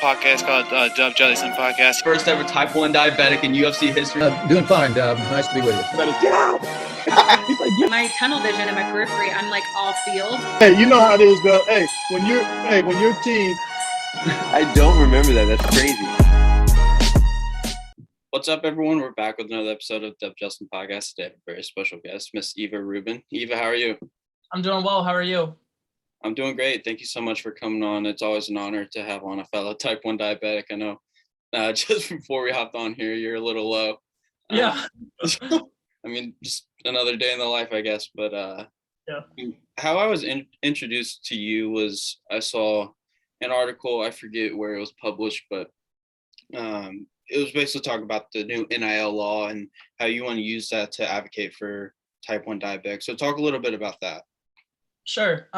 podcast called Dub Jellison podcast. First ever type 1 diabetic in UFC history. Doing fine, Dub. Nice to be with you. Get out! He's like, yeah. My tunnel vision and my periphery, I'm like off field. Hey, you know how it is, though. Hey, when your team. I don't remember that. That's crazy. What's up, everyone? We're back with another episode of Dub Jellison podcast. Today, a very special guest, Miss Eva Rubin. Eva, how are you? I'm doing well. How are you? I'm doing great. Thank you so much for coming on. It's always an honor to have on a fellow type 1 diabetic. I know just before we hopped on here, you're a little low. Yeah. I mean, just another day in the life, I guess. But yeah. How I was introduced to you was I saw an article. I forget where it was published, but it was basically talking about the new NIL law and how you want to use that to advocate for type 1 diabetics. So talk a little bit about that. Sure.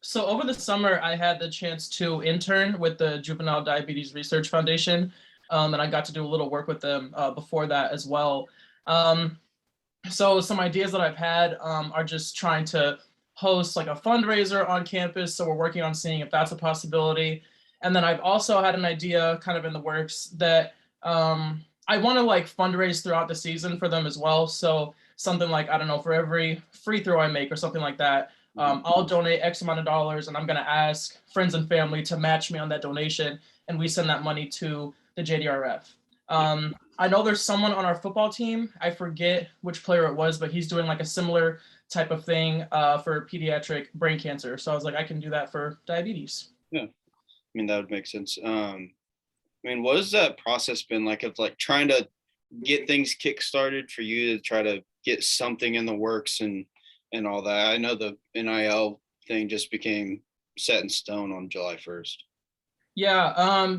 So over the summer, I had the chance to intern with the Juvenile Diabetes Research Foundation, and I got to do a little work with them before that as well. So some ideas that I've had are just trying to host like a fundraiser on campus. So we're working on seeing if that's a possibility. And then I've also had an idea kind of in the works that I want to like fundraise throughout the season for them as well. So something like, I don't know, for every free throw I make or something like that, I'll donate X amount of dollars and I'm going to ask friends and family to match me on that donation. And we send that money to the JDRF. I know there's someone on our football team. I forget which player it was, but he's doing like a similar type of thing for pediatric brain cancer. So I was like, I can do that for diabetes. Yeah. I mean, that would make sense. I mean, what has that process been like of like trying to get things kick-started for you to try to get something in the works and all that? I know the NIL thing just became set in stone on July 1st. Yeah,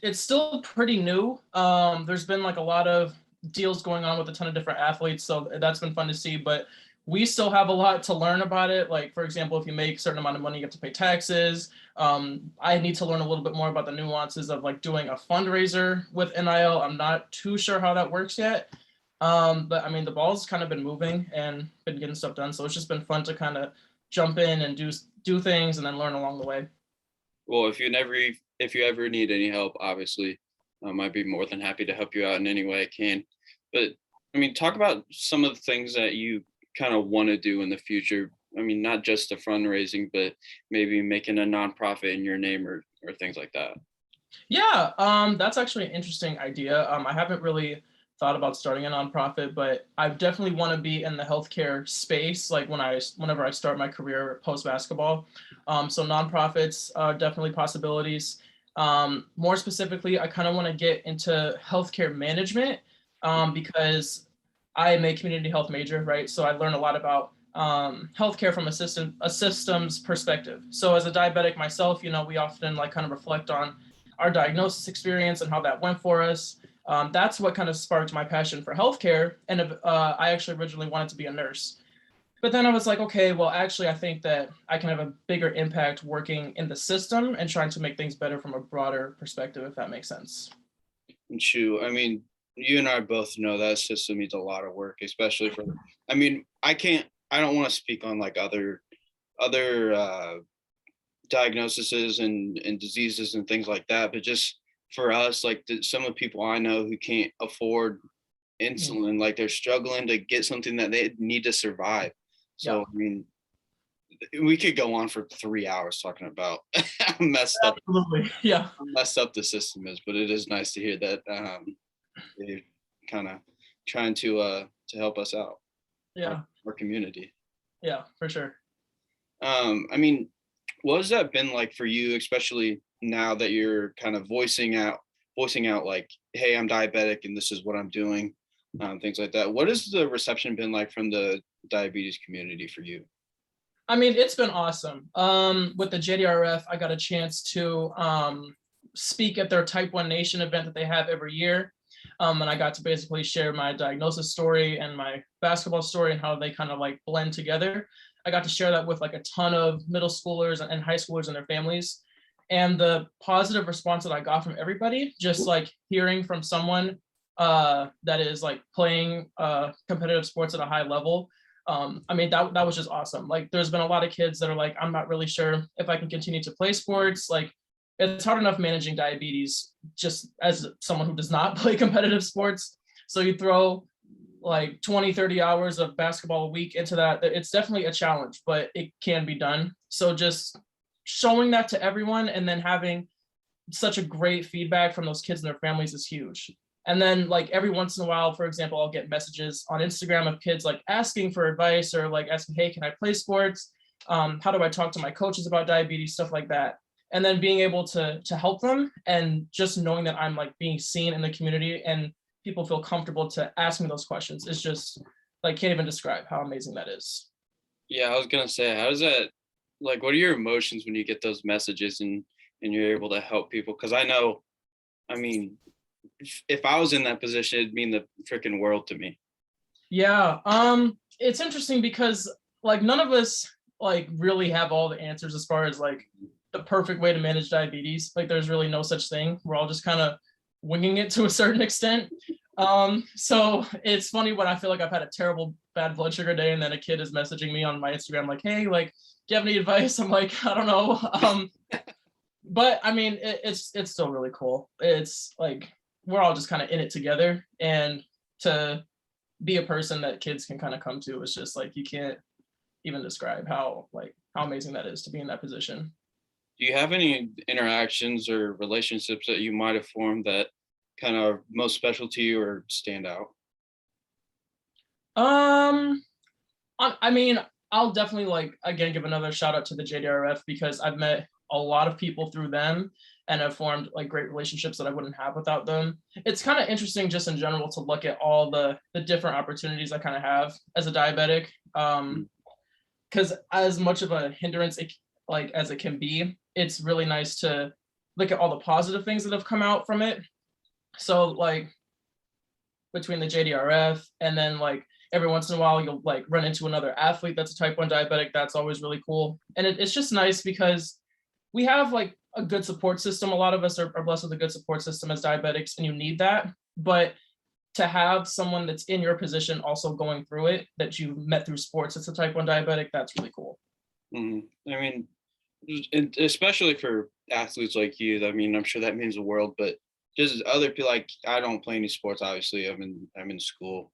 it's still pretty new. There's been like a lot of deals going on with a ton of different athletes, so that's been fun to see, but we still have a lot to learn about it. Like, for example, if you make a certain amount of money, you have to pay taxes. I need to learn a little bit more about the nuances of like doing a fundraiser with NIL. I'm not too sure how that works yet. But I mean, the ball's kind of been moving and been getting stuff done. So it's just been fun to kind of jump in and do things and then learn along the way. Well, if you ever need any help, obviously, I'd be more than happy to help you out in any way I can. But I mean, talk about some of the things that you kind of want to do in the future. I mean, not just the fundraising, but maybe making a nonprofit in your name or things like that. Yeah, that's actually an interesting idea. I haven't really thought about starting a nonprofit, but I definitely want to be in the healthcare space, like whenever I start my career post basketball. So nonprofits are definitely possibilities. More specifically, I kind of want to get into healthcare management because I am a community health major, right? So I learn a lot about healthcare from a systems perspective. So as a diabetic myself, we often like kind of reflect on our diagnosis experience and how that went for us. That's what kind of sparked my passion for healthcare. And I actually originally wanted to be a nurse. But then I was like, okay, well, actually, I think that I can have a bigger impact working in the system and trying to make things better from a broader perspective, if that makes sense. True. I mean, you and I both know that system needs a lot of work, especially for, I mean, I don't want to speak on like other diagnoses and diseases and things like that, but just for us, like some of the people I know who can't afford insulin, like they're struggling to get something that they need to survive. So, yeah. I mean, we could go on for 3 hours talking about how messed up the system is, but it is nice to hear that they're kind of trying to help us out. Yeah. Our community. Yeah, for sure. I mean, what has that been like for you, especially now that you're kind of voicing out like, hey, I'm diabetic and this is what I'm doing, things like that. What has the reception been like from the diabetes community for you? I mean, it's been awesome. With the JDRF, I got a chance to speak at their Type 1 Nation event that they have every year. And I got to basically share my diagnosis story and my basketball story and how they kind of like blend together. I got to share that with like a ton of middle schoolers and high schoolers and their families. And the positive response that I got from everybody, just like hearing from someone that is like playing competitive sports at a high level, I mean, that was just awesome. Like, there's been a lot of kids that are like, I'm not really sure if I can continue to play sports. Like, it's hard enough managing diabetes just as someone who does not play competitive sports. So you throw like 20, 30 hours of basketball a week into that. It's definitely a challenge, but it can be done. So just showing that to everyone and then having such a great feedback from those kids and their families is huge. And then like every once in a while, for example, I'll get messages on Instagram of kids like asking for advice or like asking, hey, can I play sports? How do I talk to my coaches about diabetes, stuff like that. And then being able to help them and just knowing that I'm like being seen in the community and people feel comfortable to ask me those questions is just like, can't even describe how amazing that is. Yeah, I was gonna say, how does that, like, what are your emotions when you get those messages and you're able to help people? Because I know, I mean, if I was in that position, it'd mean the freaking world to me. Yeah, it's interesting because like none of us like really have all the answers as far as like the perfect way to manage diabetes. Like there's really no such thing. We're all just kind of winging it to a certain extent. So it's funny when I feel like I've had a terrible bad blood sugar day and then a kid is messaging me on my Instagram like, hey, like, do you have any advice? I'm like, I don't know. But I mean, it's still really cool. It's like, we're all just kind of in it together, and to be a person that kids can kind of come to is just like, you can't even describe how amazing that is to be in that position. Do you have any interactions or relationships that you might have formed that kind of most special to you or stand out? I mean, I'll definitely like again give another shout out to the JDRF because I've met a lot of people through them and have formed like great relationships that I wouldn't have without them. It's kind of interesting just in general to look at all the different opportunities I kind of have as a diabetic. Because as much of a hindrance as it can be, it's really nice to look at all the positive things that have come out from it. So like between the JDRF and then like every once in a while you'll like run into another athlete that's a type 1 diabetic. That's always really cool. And it's just nice because we have like a good support system. A lot of us are blessed with a good support system as diabetics, and you need that. But to have someone that's in your position also going through it that you met through sports that's a type 1 diabetic, that's really cool. I mean, especially for athletes like you, I mean, I'm sure that means the world, but just other people, like I don't play any sports, obviously. I'm in school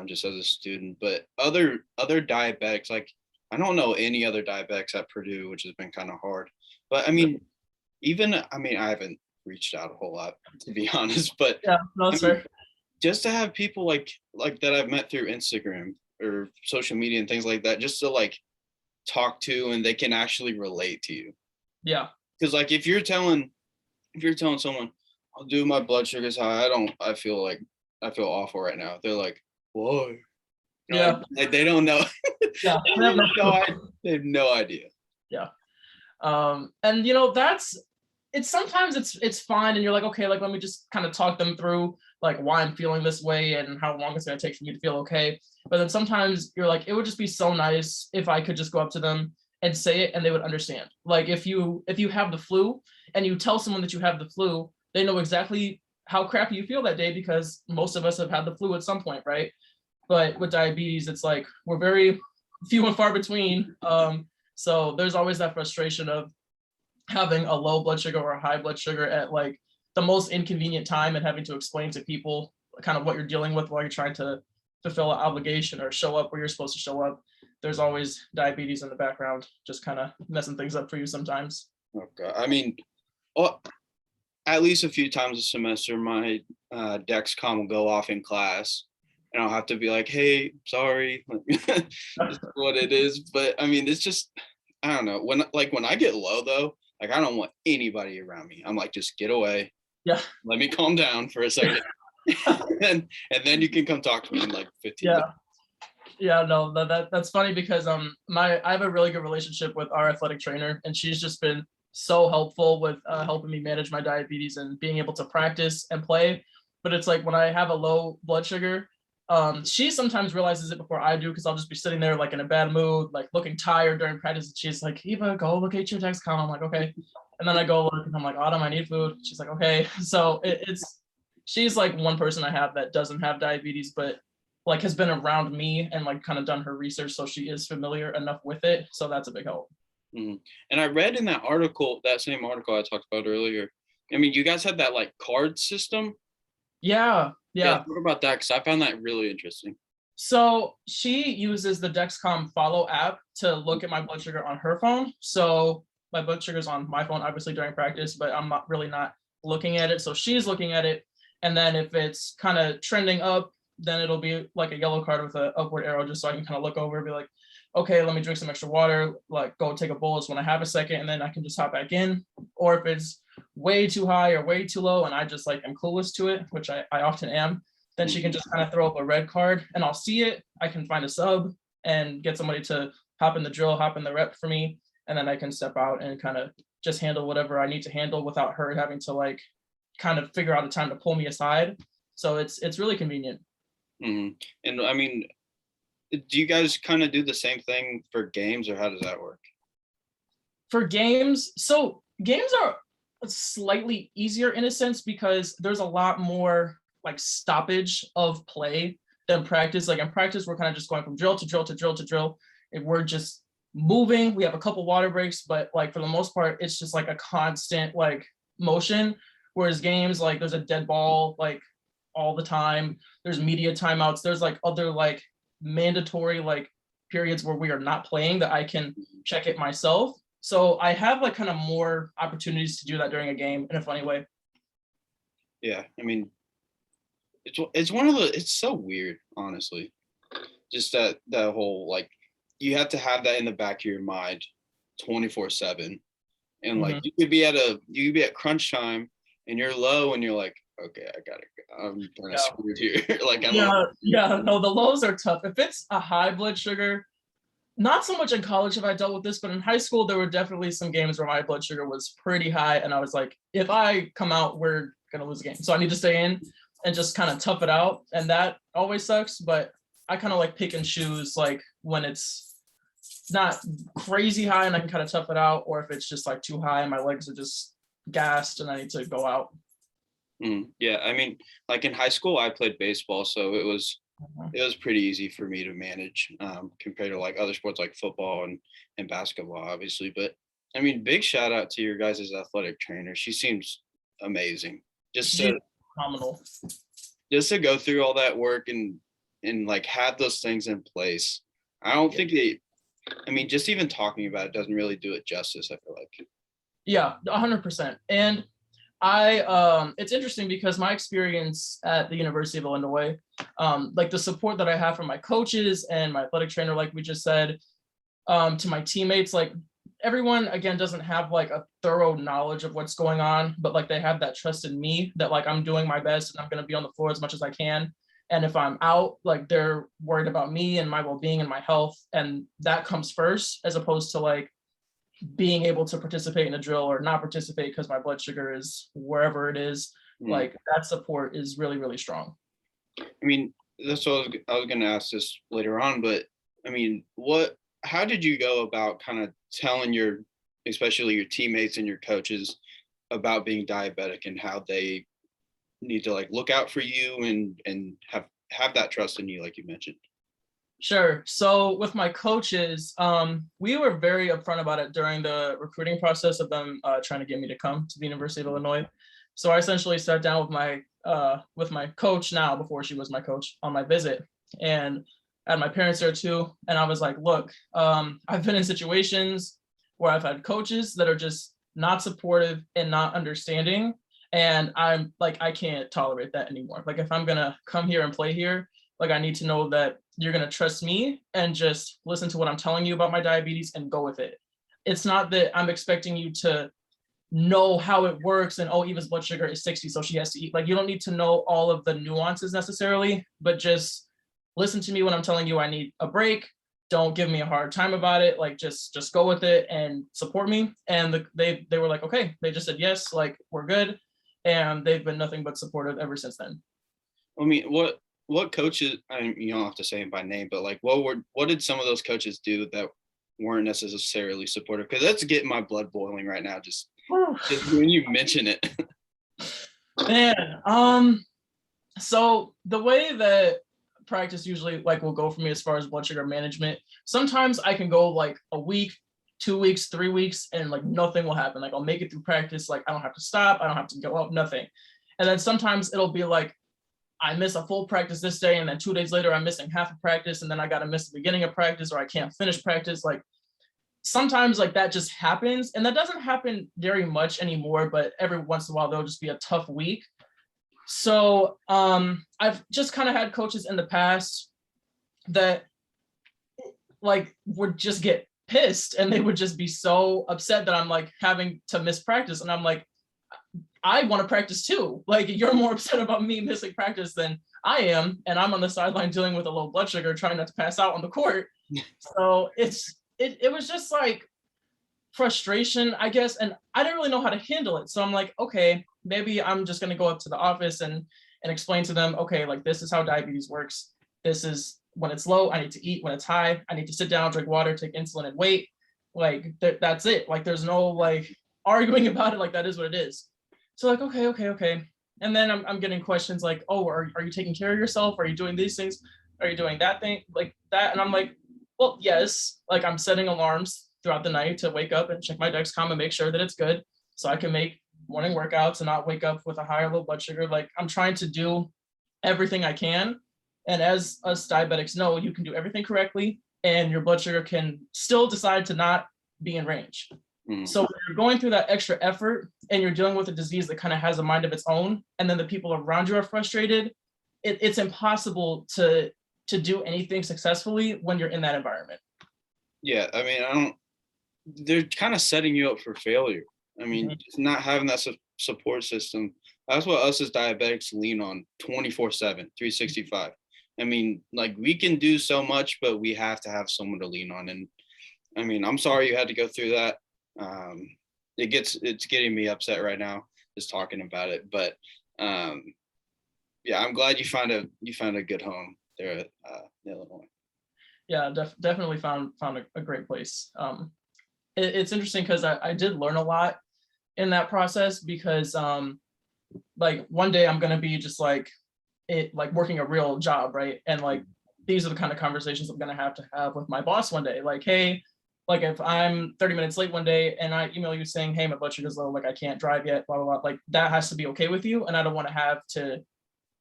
just as a student, but other diabetics, like I don't know any other diabetics at Purdue, which has been kind of hard. But I mean, I haven't reached out a whole lot, to be honest, but yeah, no, sir. Just to have people like that I've met through Instagram or social media and things like that, just to like talk to, and they can actually relate to you. Yeah. Because like if you're telling someone, I'll do my blood sugars high, I feel awful right now. They're like, whoa. Yeah. Like they don't know. Yeah. They have no idea. Yeah. And you know, sometimes it's fine and you're like, okay, like let me just kind of talk them through like why I'm feeling this way and how long it's going to take for me to feel okay. But then sometimes you're like, it would just be so nice if I could just go up to them and say it and they would understand. Like if you have the flu and you tell someone that you have the flu, they know exactly how crappy you feel that day because most of us have had the flu at some point, right? But with diabetes, it's like we're very few and far between. So there's always that frustration of having a low blood sugar or a high blood sugar at like the most inconvenient time and having to explain to people kind of what you're dealing with while you're trying to fulfill an obligation or show up where you're supposed to show up. There's always diabetes in the background, just kind of messing things up for you sometimes. Okay. I mean, at least a few times a semester, my Dexcom will go off in class. And I'll have to be like, hey, sorry, that's what it is. But I mean, it's just, I don't know. When I get low though, like I don't want anybody around me. I'm like, just get away. Yeah. Let me calm down for a second. and then you can come talk to me in like 15 minutes. Yeah, no, that's funny because I have a really good relationship with our athletic trainer, and she's just been so helpful with helping me manage my diabetes and being able to practice and play. But it's like when I have a low blood sugar, she sometimes realizes it before I do because I'll just be sitting there like in a bad mood, like looking tired during practice. And she's like, Eva, go look at your Dexcom. I'm like, okay. And then I go look and I'm like, Autumn, I need food. She's like, okay. So she's like one person I have that doesn't have diabetes, but like has been around me and like kind of done her research. So she is familiar enough with it. So that's a big help. Mhm. And I read in that article, that same article I talked about earlier, I mean, you guys had that like card system. Yeah. What about that? Because I found that really interesting. So she uses the Dexcom Follow app to look at my blood sugar on her phone. So my blood sugar's on my phone, obviously during practice, but I'm not looking at it. So she's looking at it. And then if it's kind of trending up, then it'll be like a yellow card with an upward arrow, just so I can kind of look over and be like, okay, let me drink some extra water, like go take a bolus when I have a second, and then I can just hop back in. Or if it's way too high or way too low and I just like am clueless to it, which I often am, then she can just kind of throw up a red card and I'll see it. I can find a sub and get somebody to hop in the drill, hop in the rep for me, and then I can step out and kind of just handle whatever I need to handle without her having to like kind of figure out a time to pull me aside. So it's really convenient. Mm-hmm. And I mean, do you guys kind of do the same thing for games, or how does that work? For games, so games are slightly easier in a sense because there's a lot more like stoppage of play than practice. Like in practice, we're kind of just going from drill to drill to drill to drill. If we're just moving, we have a couple water breaks, but like for the most part, it's just like a constant like motion. Whereas games, like there's a dead ball like all the time. There's media timeouts. There's like other like mandatory like periods where we are not playing that I can check it myself. So I have like kind of more opportunities to do that during a game in a funny way. Yeah, I mean, it's one of the, it's so weird, honestly. Just that whole like, you have to have that in the back of your mind 24/7. And like you could be at crunch time and you're low and you're like, okay, I'm kind of screwed here. Like no, the lows are tough. If it's a high blood sugar, not so much in college have I dealt with this, but in high school, there were definitely some games where my blood sugar was pretty high. And I was like, if I come out, we're going to lose a game. So I need to stay in and just kind of tough it out. And that always sucks. But I kind of like pick and choose like when it's not crazy high and I can kind of tough it out. Or if it's just like too high and my legs are just gassed and I need to go out. Yeah, I mean, like in high school, I played baseball. So it was pretty easy for me to manage compared to like other sports like football and basketball, obviously. But I mean, big shout out to your guys' athletic trainer. She seems amazing. Just phenomenal. Just to go through all that work and like have those things in place. I don't think just even talking about it doesn't really do it justice, I feel like. Yeah, 100%. And it's interesting because my experience at the University of Illinois, like the support that I have from my coaches and my athletic trainer, like we just said, to my teammates, like everyone again doesn't have like a thorough knowledge of what's going on, but like they have that trust in me that like I'm doing my best and I'm going to be on the floor as much as I can. And if I'm out, like they're worried about me and my well-being and my health, and that comes first, as opposed to like being able to participate in a drill or not participate because my blood sugar is wherever it is. Like that support is really, really strong. I mean, that's what I was going to ask this later on, but I mean, how did you go about kind of telling especially your teammates and your coaches about being diabetic and how they need to like look out for you and have that trust in you, like you mentioned? Sure. So with my coaches, we were very upfront about it during the recruiting process of them trying to get me to come to the University of Illinois. So I essentially sat down with my coach now, before she was my coach, on my visit, and I had my parents there too. And I was like, look, I've been in situations where I've had coaches that are just not supportive and not understanding. And I'm like, I can't tolerate that anymore. Like if I'm going to come here and play here, like I need to know that you're going to trust me and just listen to what I'm telling you about my diabetes and go with it. It's not that I'm expecting you to know how it works and, oh, Eva's blood sugar is 60, so she has to eat. Like you don't need to know all of the nuances necessarily, but just listen to me when I'm telling you I need a break. Don't give me a hard time about it. Like just go with it and support me. And they were like, okay. They just said yes, like we're good. And they've been nothing but supportive ever since then. I mean, what coaches, I mean, you don't have to say them by name, but like what did some of those coaches do that weren't necessarily supportive? Because that's getting my blood boiling right now, just when you mention it. Man, so the way that practice usually like will go for me as far as blood sugar management, sometimes I can go like a week, 2 weeks, 3 weeks, and like nothing will happen. Like I'll make it through practice. Like I don't have to stop. I don't have to go out, nothing. And then sometimes it'll be like, I miss a full practice this day, and then 2 days later, I'm missing half a practice, and then I got to miss the beginning of practice, or I can't finish practice. Like sometimes like that just happens, and that doesn't happen very much anymore, but every once in a while, there'll just be a tough week. So I've just kind of had coaches in the past that like would just get pissed, and they would just be so upset that I'm like having to miss practice. And I'm like, I want to practice too. Like you're more upset about me missing practice than I am. And I'm on the sideline dealing with a low blood sugar, trying not to pass out on the court. So it was just like frustration, I guess. And I didn't really know how to handle it. So I'm like, okay, maybe I'm just going to go up to the office and explain to them, okay, like this is how diabetes works. This is when it's low, I need to eat. When it's high, I need to sit down, drink water, take insulin, and wait. Like that's it. Like there's no like arguing about it. Like that is what it is. So like, okay. And then I'm getting questions like, oh, are you taking care of yourself? Are you doing these things? Are you doing that thing? Like that? And I'm like, well, yes. Like I'm setting alarms throughout the night to wake up and check my Dexcom and make sure that it's good, so I can make morning workouts and not wake up with a high or low blood sugar. Like I'm trying to do everything I can. And as us diabetics know, you can do everything correctly and your blood sugar can still decide to not be in range. So when you're going through that extra effort and you're dealing with a disease that kind of has a mind of its own, and then the people around you are frustrated, it's impossible to do anything successfully when you're in that environment. Yeah, I mean, they're kind of setting you up for failure. I mean, just not having that support system, that's what us as diabetics lean on 24/7, 365. I mean, like we can do so much, but we have to have someone to lean on. And I mean, I'm sorry you had to go through that. It's getting me upset right now just talking about it, but yeah, I'm glad you found a good home there at Illinois. Yeah, definitely found a great place. It's interesting because I did learn a lot in that process, because like one day I'm gonna be just like working a real job, right? And like these are the kind of conversations I'm gonna have to have with my boss one day. Like, hey, like if I'm 30 minutes late one day and I email you saying, hey, my blood sugar's low, like I can't drive yet, blah, blah, blah, like that has to be okay with you. And I don't want to have to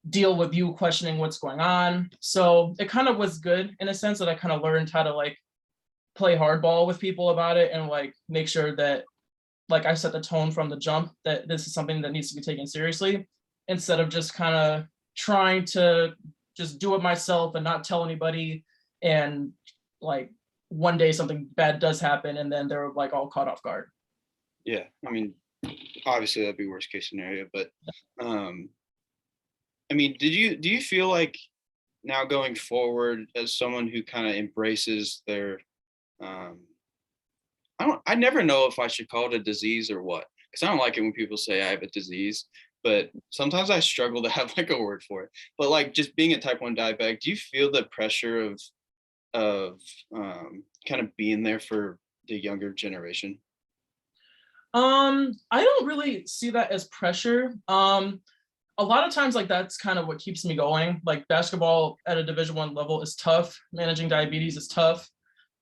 deal with you questioning what's going on. So it kind of was good in a sense that I kind of learned how to like play hardball with people about it and like make sure that like I set the tone from the jump that this is something that needs to be taken seriously, instead of just kind of trying to just do it myself and not tell anybody. And like one day something bad does happen and then they're like all caught off guard. Yeah, I mean, obviously that'd be worst case scenario, but I mean, do you feel like now going forward as someone who kind of embraces their I never know if I should call it a disease or what, because I don't like it when people say I have a disease, but sometimes I struggle to have like a word for it. But like just being a type 1 diabetic, do you feel the pressure of kind of being there for the younger generation? I don't really see that as pressure. A lot of times like that's kind of what keeps me going. Like basketball at a Division I level is tough. Managing diabetes is tough.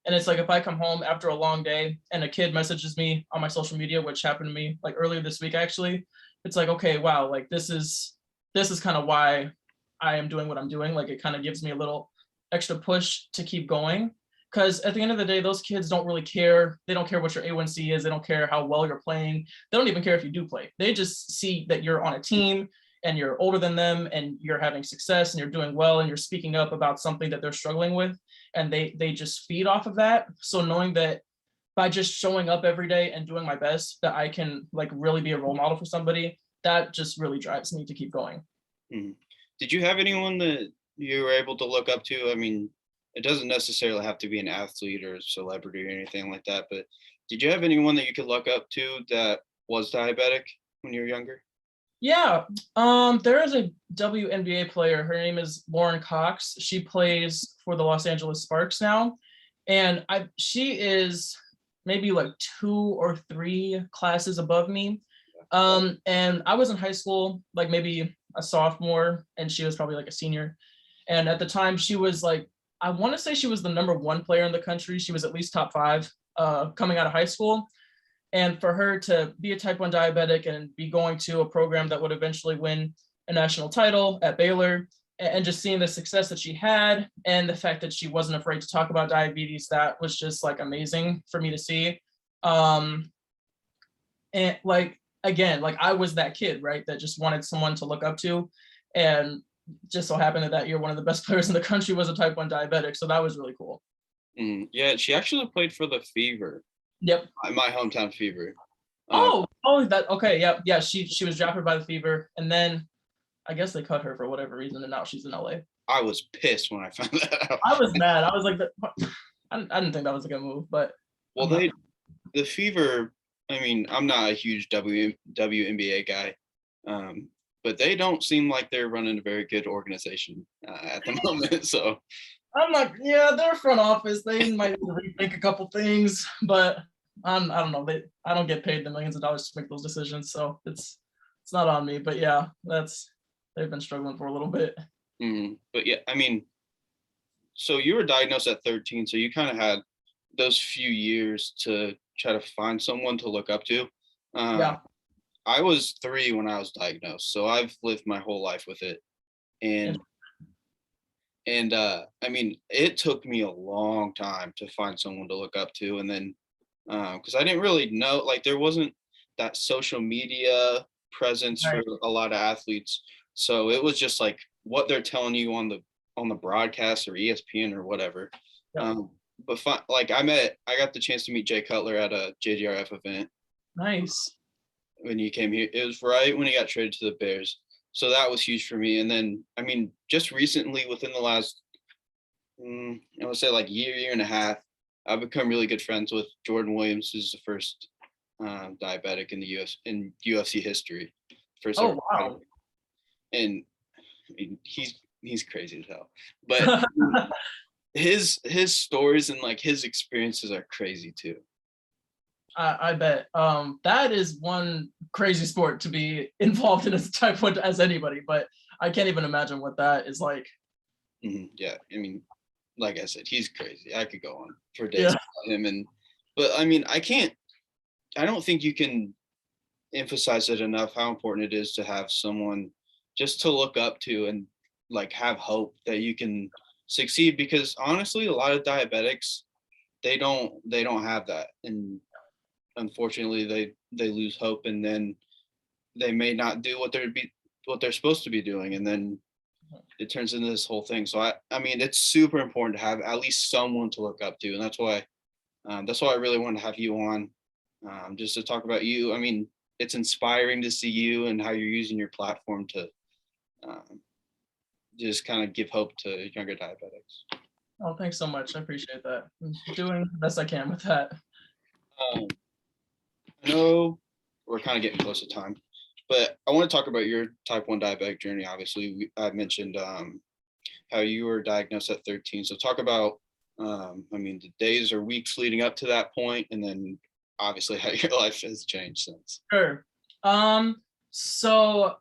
And it's like if I come home after a long day and a kid messages me on my social media, which happened to me like earlier this week actually, it's like, okay, wow, like this is kind of why I am doing what I'm doing. Like it kind of gives me a little extra push to keep going. Because at the end of the day, those kids don't really care. They don't care what your A1C is. They don't care how well you're playing. They don't even care if you do play. They just see that you're on a team and you're older than them and you're having success and you're doing well and you're speaking up about something that they're struggling with. And they just feed off of that. So knowing that by just showing up every day and doing my best, that I can like really be a role model for somebody, that just really drives me to keep going. Mm-hmm. Did you have anyone that you were able to look up to? I mean, it doesn't necessarily have to be an athlete or a celebrity or anything like that, but did you have anyone that you could look up to that was diabetic when you were younger? Yeah, there is a WNBA player. Her name is Lauren Cox. She plays for the Los Angeles Sparks now. And she is maybe like 2 or 3 classes above me. And I was in high school, like maybe a sophomore, and she was probably like a senior. And at the time she was like, I want to say she was the #1 player in the country. She was at least top 5 coming out of high school. And for her to be a type 1 diabetic and be going to a program that would eventually win a national title at Baylor, and just seeing the success that she had and the fact that she wasn't afraid to talk about diabetes, that was just like amazing for me to see. And like, again, like I was that kid, right, that just wanted someone to look up to. And just so happened that year, one of the best players in the country was a type 1 diabetic. So that was really cool. Yeah, she actually played for the Fever. Yep. My hometown Fever. Okay. Yeah. She was drafted by the Fever, and then I guess they cut her for whatever reason, and now she's in LA. I was pissed when I found that out. I was mad. I was like, I didn't think that was a good move, but. Well, the Fever, I mean, I'm not a huge WNBA guy, but they don't seem like they're running a very good organization at the moment. So I'm like, yeah, their front office, they might rethink a couple things, but I don't know. I don't get paid the millions of dollars to make those decisions, so it's not on me. But yeah, they've been struggling for a little bit. But yeah, I mean, so you were diagnosed at 13, so you kind of had those few years to try to find someone to look up to. Yeah. I was 3 when I was diagnosed, so I've lived my whole life with it. And I mean, it took me a long time to find someone to look up to. And then, because I didn't really know, like there wasn't that social media presence for a lot of athletes. So it was just like what they're telling you on the broadcast or ESPN or whatever. Yeah. But like I got the chance to meet Jay Cutler at a JDRF event. Nice. When he came here. It was right when he got traded to the Bears. So that was huge for me. And then, I mean, just recently within the last, I would say like year and a half, I've become really good friends with Jordan Williams, who's the first diabetic in UFC history. Wow. And I mean, he's crazy as hell. But his stories and like his experiences are crazy too. I bet. That is one crazy sport to be involved in as type 1 as anybody, but I can't even imagine what that is like. Yeah, I mean, like I said, he's crazy. I could go on for days about him, but I mean, I don't think you can emphasize it enough how important it is to have someone just to look up to and like have hope that you can succeed, because honestly, a lot of diabetics, they don't have that, and unfortunately they lose hope, and then they may not do what they're supposed to be doing, and then it turns into this whole thing. So I mean, it's super important to have at least someone to look up to, and that's why I really wanted to have you on, just to talk about you. I mean, it's inspiring to see you and how you're using your platform to just kind of give hope to younger diabetics. Oh, thanks so much. I appreciate that. I'm doing the best I can with that. I know we're kind of getting close to time, but I want to talk about your type 1 diabetic journey. Obviously, I mentioned how you were diagnosed at 13. So talk about, I mean, the days or weeks leading up to that point, and then obviously how your life has changed since. Sure. So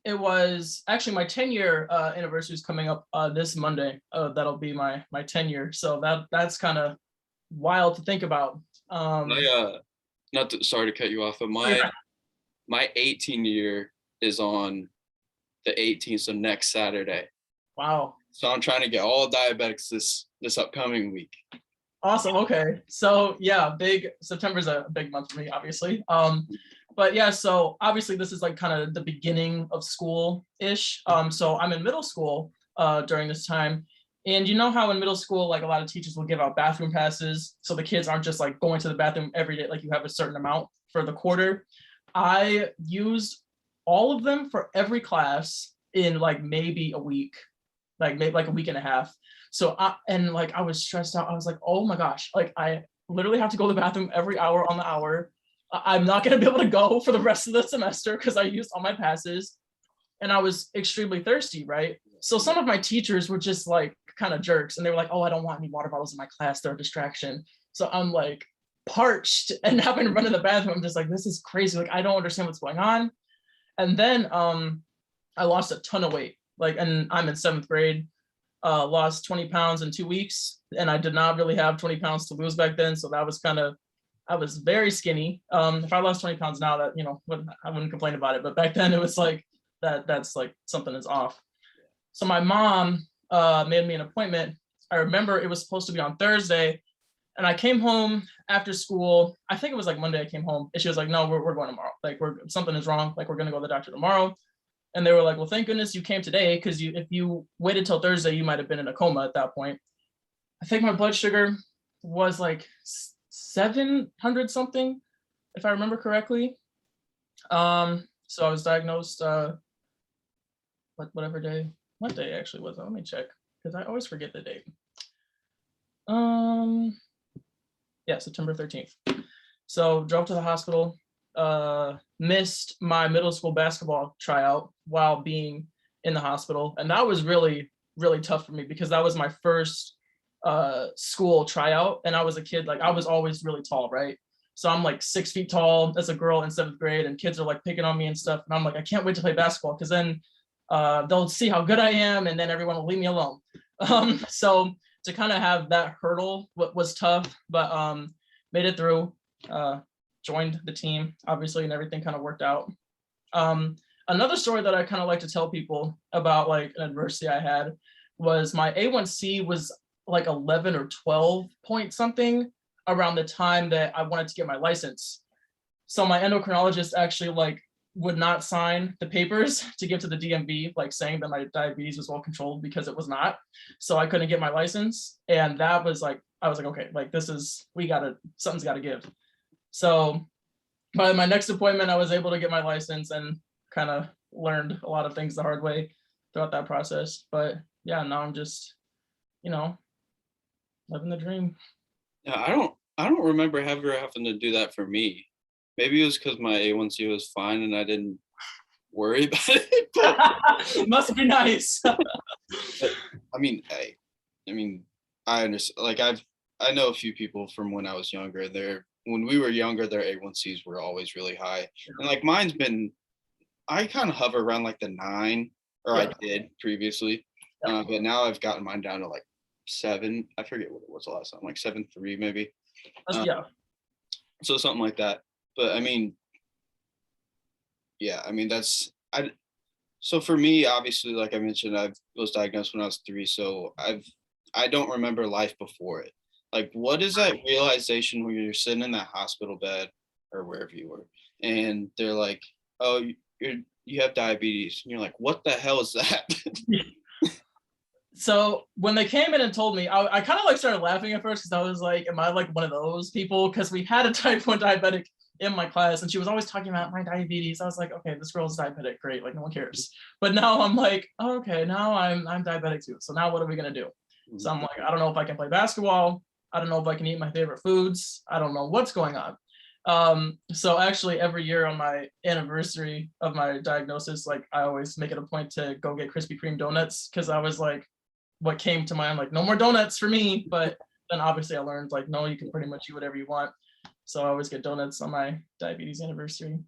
it was actually my 10-year anniversary is coming up this Monday. That'll be my 10-year. So that's kind of wild to think about. Sorry to cut you off, but my 18-year is on the 18th, so next Saturday. Wow. So I'm trying to get all diabetics this upcoming week. Awesome. Okay. So yeah, September's a big month for me, obviously. But yeah, so obviously this is like kind of the beginning of school-ish. So I'm in middle school during this time. And you know how in middle school, like a lot of teachers will give out bathroom passes, so the kids aren't just like going to the bathroom every day, like you have a certain amount for the quarter. I used all of them for every class in like maybe a week, maybe a week and a half. So I was stressed out. I was like, oh my gosh, like I literally have to go to the bathroom every hour on the hour. I'm not going to be able to go for the rest of the semester because I used all my passes, and I was extremely thirsty, right? So some of my teachers were just like kind of jerks, and they were like, oh, I don't want any water bottles in my class. They're a distraction. So I'm like parched and having to run to the bathroom. I'm just like, this is crazy. Like, I don't understand what's going on. And then I lost a ton of weight, and I'm in 7th grade. lost 20 pounds in 2 weeks, and I did not really have 20 pounds to lose back then. So that was I was very skinny. If I lost 20 pounds now, that, I wouldn't complain about it. But back then it was like that's like something is off. So my mom made me an appointment. I remember it was supposed to be on Thursday, and I came home after school. I think it was like Monday I came home, and she was like, no, we're going tomorrow. Like, something is wrong. Like, we're going to go to the doctor tomorrow. And they were like, well, thank goodness you came today, because if you waited till Thursday, you might have been in a coma at that point. I think my blood sugar was like 700 something, if I remember correctly. So I was diagnosed what day actually was it? Let me check, because I always forget the date. Yeah, September 13th. So drove to the hospital, missed my middle school basketball tryout while being in the hospital. And that was really, really tough for me, because that was my first school tryout. And I was a kid, like, I was always really tall, right? So I'm like 6 feet tall as a girl in 7th grade, and kids are like picking on me and stuff. And I'm like, I can't wait to play basketball, because then they'll see how good I am, and then everyone will leave me alone. So to kind of have that hurdle was tough, but made it through, joined the team, obviously, and everything kind of worked out. Another story that I kind of like to tell people about, like, an adversity I had, was my A1C was like 11 or 12 point something around the time that I wanted to get my license. So my endocrinologist actually like would not sign the papers to give to the DMV, like saying that my diabetes was well controlled, because it was not. So I couldn't get my license. And that was like, I was like, okay, like, something's gotta give. So by my next appointment, I was able to get my license, and kind of learned a lot of things the hard way throughout that process. But yeah, now I'm just, living the dream. Yeah, I don't remember ever having to do that for me. Maybe it was because my A1C was fine and I didn't worry about it. But must be nice. I mean, I understand. Like, I know a few people from when I was younger. When we were younger, their A1Cs were always really high, and like mine's been. I kind of hover around like the 9, or I did previously, but now I've gotten mine down to like 7. I forget what it was the last time, like 7.3 maybe. Yeah. So something like that. But I mean, yeah, I mean, so for me, obviously, like I mentioned, I was diagnosed when I was 3. So I don't remember life before it. Like, what is that realization when you're sitting in that hospital bed or wherever you were, and they're like, oh, you have diabetes, and you're like, what the hell is that? So when they came in and told me, I kind of like started laughing at first, because I was like, am I like one of those people? Because we had a type 1 diabetic in my class, and she was always talking about my diabetes. I was like, okay, this girl's diabetic, great, like no one cares. But now I'm like, oh, okay, now I'm diabetic too. So now what are we gonna do? So I'm like, I don't know if I can play basketball. I don't know if I can eat my favorite foods. I don't know what's going on. So actually every year on my anniversary of my diagnosis, like, I always make it a point to go get Krispy Kreme donuts, because I was like, what came to mind, like, no more donuts for me. But then obviously I learned, like, no, you can pretty much eat whatever you want. So I always get donuts on my diabetes anniversary.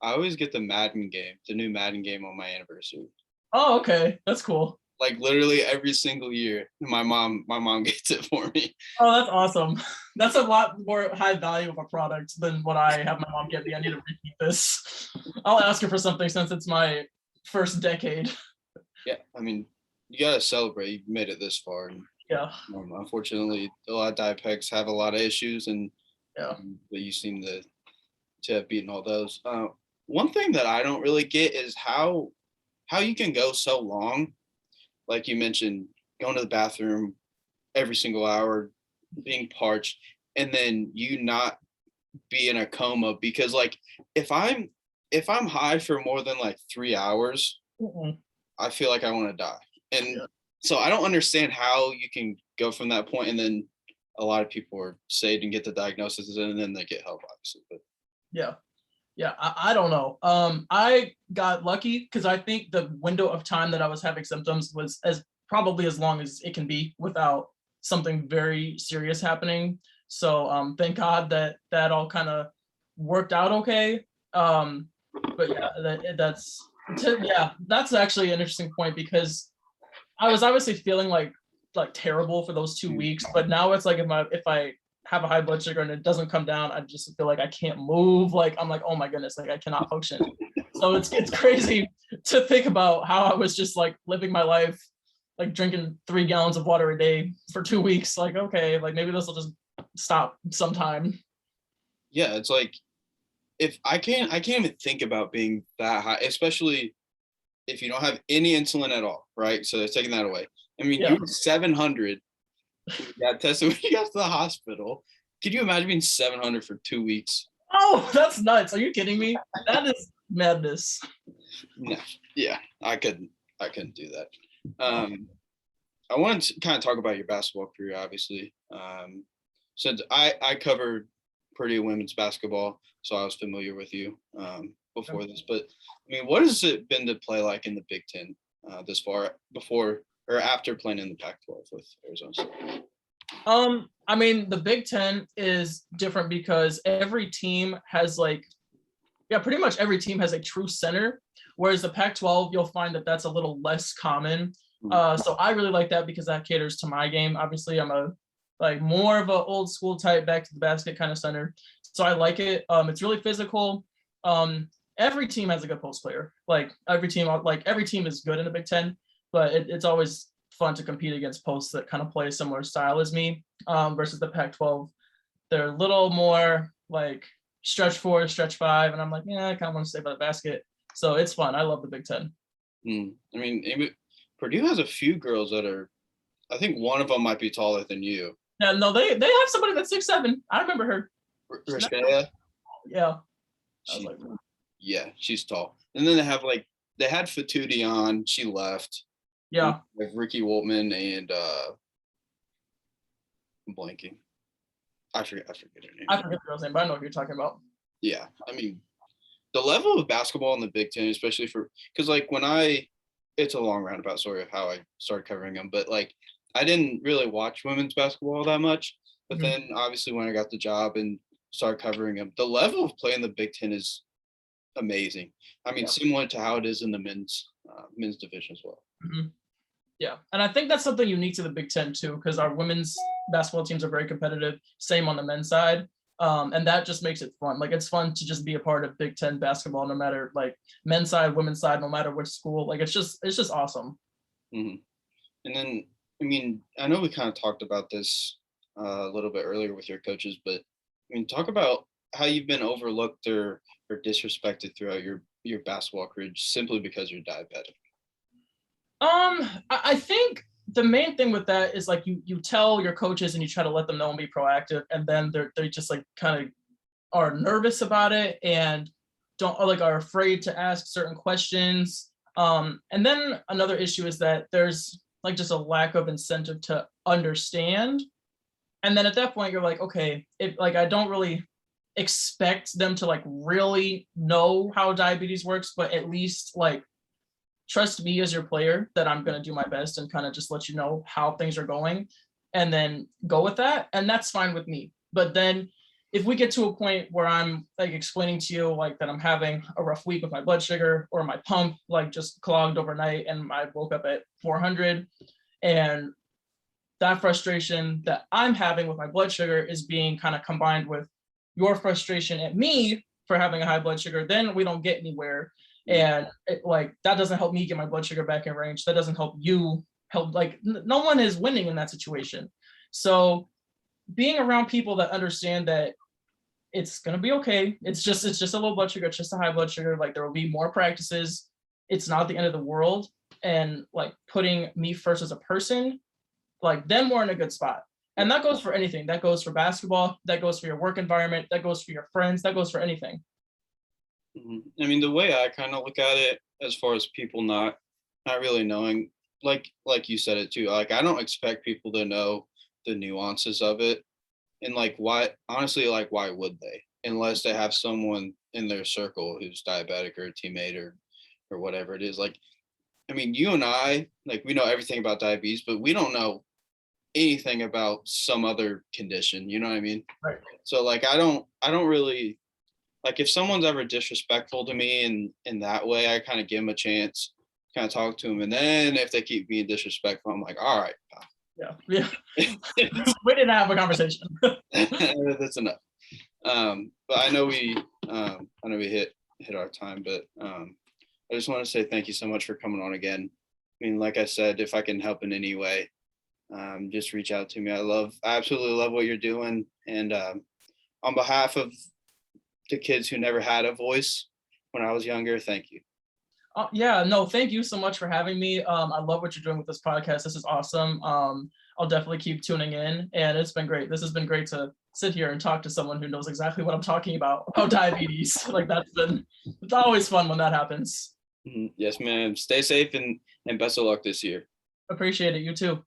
I always get the new Madden game on my anniversary. Oh, okay, that's cool. Like, literally every single year, my mom gets it for me. Oh, that's awesome. That's a lot more high value of a product than what I have my mom get me. I need to repeat this. I'll ask her for something, since it's my first decade. Yeah, I mean, you gotta celebrate. You made it this far. And, yeah. Unfortunately, a lot of diabetics have a lot of issues, and but you seem to have beaten all those. One thing that I don't really get is how you can go so long. Like you mentioned, going to the bathroom every single hour, being parched, and then you not be in a coma. Because like, if I'm high for more than like 3 hours, I feel like I want to die. And so I don't understand how you can go from that point, and then a lot of people are saved and get the diagnosis, and then they get help, obviously. But yeah, I don't know. I got lucky, because I think the window of time that I was having symptoms was probably as long as it can be without something very serious happening. So thank God that all kind of worked out okay. But yeah, that's actually an interesting point, because I was obviously feeling like terrible for those 2 weeks, but now it's like if I have a high blood sugar and it doesn't come down, I just feel like I can't move. Like I'm like, oh my goodness, like I cannot function. So it's crazy to think about how I was just like living my life, like drinking 3 gallons of water a day for 2 weeks. Like, okay, like maybe this will just stop sometime. Yeah, it's like if I can't even think about being that high, especially if you don't have any insulin at all, right? So it's taking that away. I mean, Yeah. you were 700. You got tested when you got to the hospital. Could you imagine being 700 for 2 weeks? Oh, that's nuts. Are you kidding me? That is madness. No, yeah, I couldn't do that. I wanted to kind of talk about your basketball career, obviously. Since I covered Purdue women's basketball, so I was familiar with you before this. But I mean, what has it been to play like in the Big Ten this far, before or after playing in the Pac-12 with Arizona State? I mean, the Big Ten is different because every team has pretty much every team has a true center, whereas the Pac-12, you'll find that that's a little less common. So I really like that because that caters to my game. Obviously, I'm more of a old school type, back to the basket kind of center. So I like it. It's really physical. Every team has a good post player. Every team is good in the Big Ten, but it's always fun to compete against posts that kind of play a similar style as me, versus the Pac-12. They're a little more like stretch 4, stretch 5, and I'm like, yeah, I kind of want to stay by the basket. So it's fun. I love the Big Ten. I mean, Purdue has a few girls that are, I think one of them might be taller than you. Yeah, no, they have somebody that's 6'7". I remember her. Rashea? Yeah. Yeah, she's tall. And then they had Fatudi on. She left. Yeah. With Ricky Woltman and I'm blanking. I forget her name. I forget the girl's name, but I know what you're talking about. Yeah, I mean, the level of basketball in the Big Ten, especially because it's a long roundabout story of how I started covering them, but I didn't really watch women's basketball that much. But then obviously when I got the job and started covering them, the level of play in the Big Ten is amazing. I mean, similar to how it is in the men's division as well. Mm-hmm. Yeah, and I think that's something unique to the Big Ten too, because our women's basketball teams are very competitive. Same on the men's side, and that just makes it fun. It's fun to just be a part of Big Ten basketball, no matter men's side, women's side, no matter which school. It's just awesome. Mm-hmm. And then, I mean, I know we kind of talked about this a little bit earlier with your coaches, but I mean, talk about how you've been overlooked or disrespected throughout your basketball career simply because you're diabetic. I think the main thing with that is you tell your coaches and you try to let them know and be proactive, and then they just kind of are nervous about it and are afraid to ask certain questions. And then another issue is that there's just a lack of incentive to understand. And then at that point you're like, okay, if I don't really expect them to really know how diabetes works, but at least trust me as your player that I'm going to do my best and kind of just let you know how things are going, and then go with that. And that's fine with me. But then if we get to a point where I'm explaining to you that I'm having a rough week with my blood sugar, or my pump just clogged overnight and I woke up at 400, and that frustration that I'm having with my blood sugar is being kind of combined with your frustration at me for having a high blood sugar, then we don't get anywhere. And that doesn't help me get my blood sugar back in range. That doesn't help you no one is winning in that situation. So being around people that understand that it's going to be okay. It's just a low blood sugar. It's just a high blood sugar. There will be more practices. It's not the end of the world. And putting me first as a person, then we're in a good spot. And that goes for anything. That goes for basketball. That goes for your work environment. That goes for your friends. That goes for anything. I mean, the way I kind of look at it, as far as people not really knowing, like you said it too, I don't expect people to know the nuances of it. And why would they, unless they have someone in their circle who's diabetic, or a teammate, or whatever it is. I mean, you and I, we know everything about diabetes, but we don't know anything about some other condition, you know what I mean? Right. So I don't really, if someone's ever disrespectful to me in that way, I kind of give them a chance, kind of talk to them. And then if they keep being disrespectful, I'm like, all right, pal. Yeah. We didn't have a conversation. That's enough. But I know we hit our time, but I just want to say thank you so much for coming on again. I mean, like I said, if I can help in any way, just reach out to me. I absolutely love what you're doing. And on behalf of the kids who never had a voice when I was younger, thank you. Yeah, no, thank you so much for having me. I love what you're doing with this podcast. This is awesome. I'll definitely keep tuning in, and it's been great. This has been great to sit here and talk to someone who knows exactly what I'm talking about diabetes. Like it's always fun when that happens. Yes, ma'am. Stay safe and best of luck this year. Appreciate it. You too.